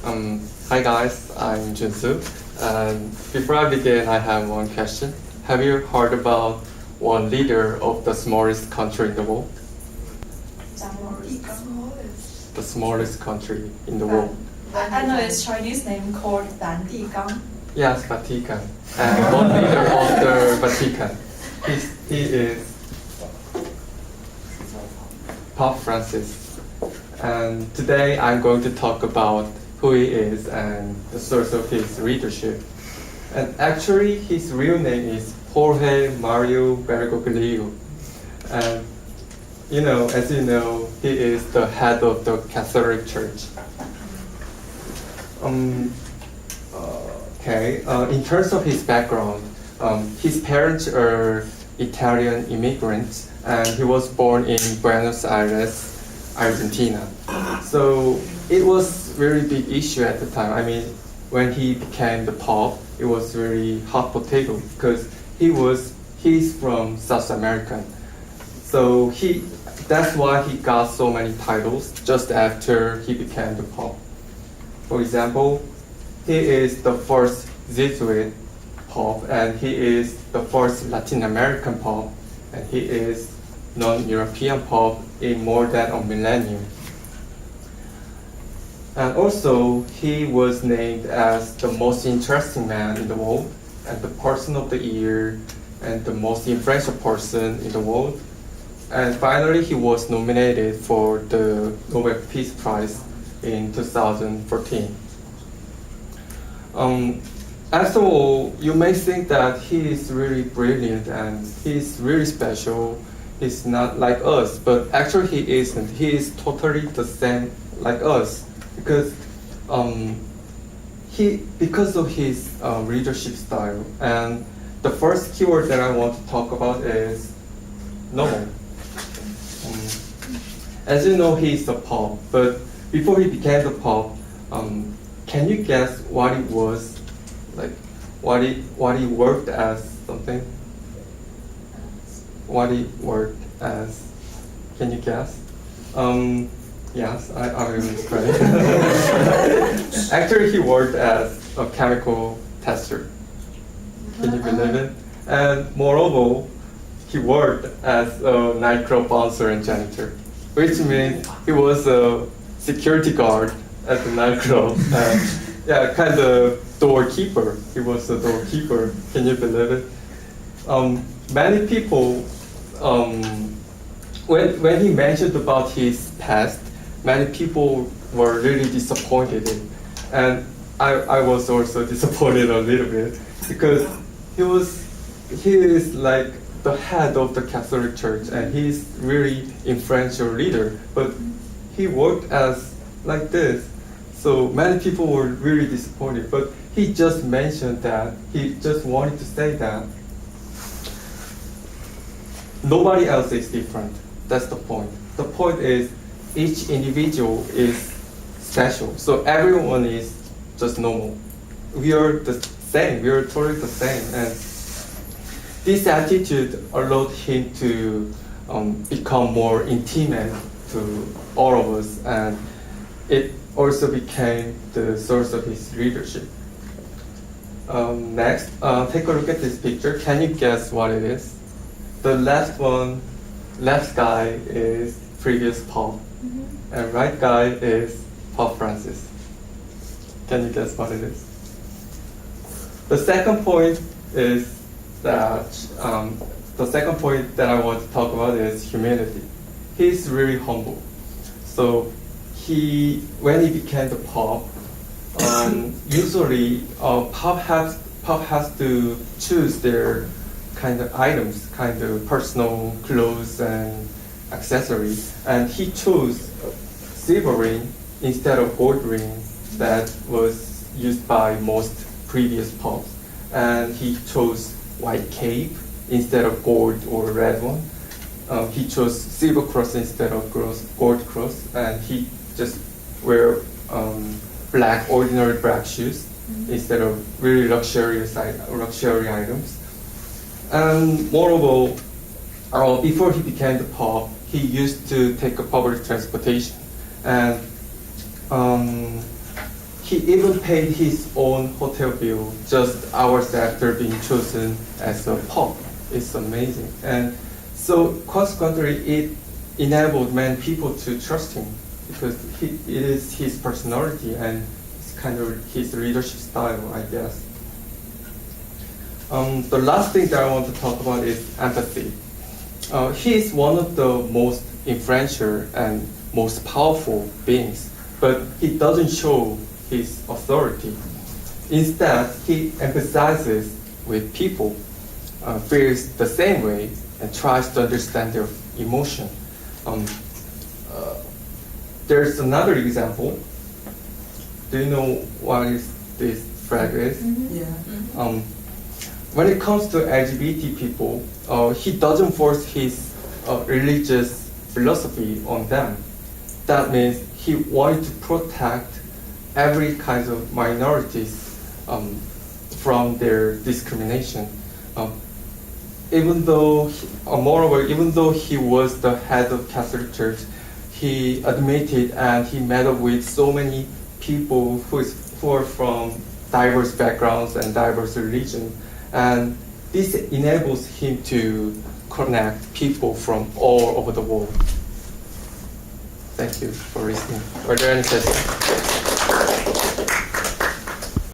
Hi guys, I'm Junsu. And before I begin, I have one question. Have you heard about one leader of the smallest country in the world? The smallest country in the world. I know it's Chinese name called Dan Di Gang. Yes, Vatican. And one leader of the Vatican. He is Pope Francis. And today I'm going to talk about who he is and the source of his leadership. And actually, his real name is Jorge Mario Bergoglio. And as you know, he is the head of the Catholic Church. In terms of his background, his parents are Italian immigrants, and he was born in Buenos Aires, Argentina. So it was very big issue at the time. I mean, when he became the Pope, it was very hot potato because he's from South America. So that's why he got so many titles just after he became the Pope. For example, he is the first Jesuit Pope, and he is the first Latin American Pope, and he is non-European Pope in more than a millennium. And also, he was named as the most interesting man in the world, and the person of the year, and the most influential person in the world. And finally, he was nominated for the Nobel Peace Prize in 2014. After all, you may think that he is really brilliant and he's really special. He's not like us, but actually he isn't. He is totally the same like us because of his leadership style. And the first keyword that I want to talk about is normal. As you know, he is the Pope, but before he became the Pope, can you guess what it was, like what he worked as something? What he worked as? Can you guess? Yes, I will explain. Actually, he worked as a chemical tester. Can you believe it? And moreover, he worked as a nightclub bouncer and janitor, which means he was a security guard at the nightclub. Kind of doorkeeper. He was a doorkeeper. Can you believe it? Many people, when he mentioned about his past, many people were really disappointed in. And I was also disappointed a little bit because he is like the head of the Catholic Church and he's really influential leader, but he worked as like this. So many people were really disappointed, but he just mentioned that, he just wanted to say that nobody else is different. That's the point. The point is each individual is special. So everyone is just normal. We are the same. We are totally the same. And this attitude allowed him to become more intimate to all of us, and it also became the source of his leadership. Next, take a look at this picture. Can you guess what it is? The left guy is previous Pope, and right guy is Pope Francis. Can you guess what it is? The second point that I want to talk about is humility. He's really humble. So when he became the Pope, usually Pope has to choose their kind of items, kind of personal clothes and accessories, and he chose silver ring instead of gold ring that was used by most previous popes, and he chose white cape instead of gold or red one. He chose silver cross instead of gold cross, and he just wear ordinary black shoes instead of really luxury items. And moreover, before he became the Pope, he used to take a public transportation, and he even paid his own hotel bill just hours after being chosen as a Pope. It's amazing. And so consequently, it enabled many people to trust him because it is his personality and it's kind of his leadership style, I guess. The last thing that I want to talk about is empathy. He is one of the most influential and most powerful beings, but he doesn't show his authority. Instead, he empathizes with people, feels the same way, and tries to understand their emotion. There's another example. Do you know what this flag is? Yeah. When it comes to LGBT people, he doesn't force his religious philosophy on them. That means he wanted to protect every kind of minorities from their discrimination. Moreover, even though he was the head of Catholic Church, he admitted and he met up with so many people who are from diverse backgrounds and diverse religions. And this enables him to connect people from all over the world. Thank you for listening. Are there any questions?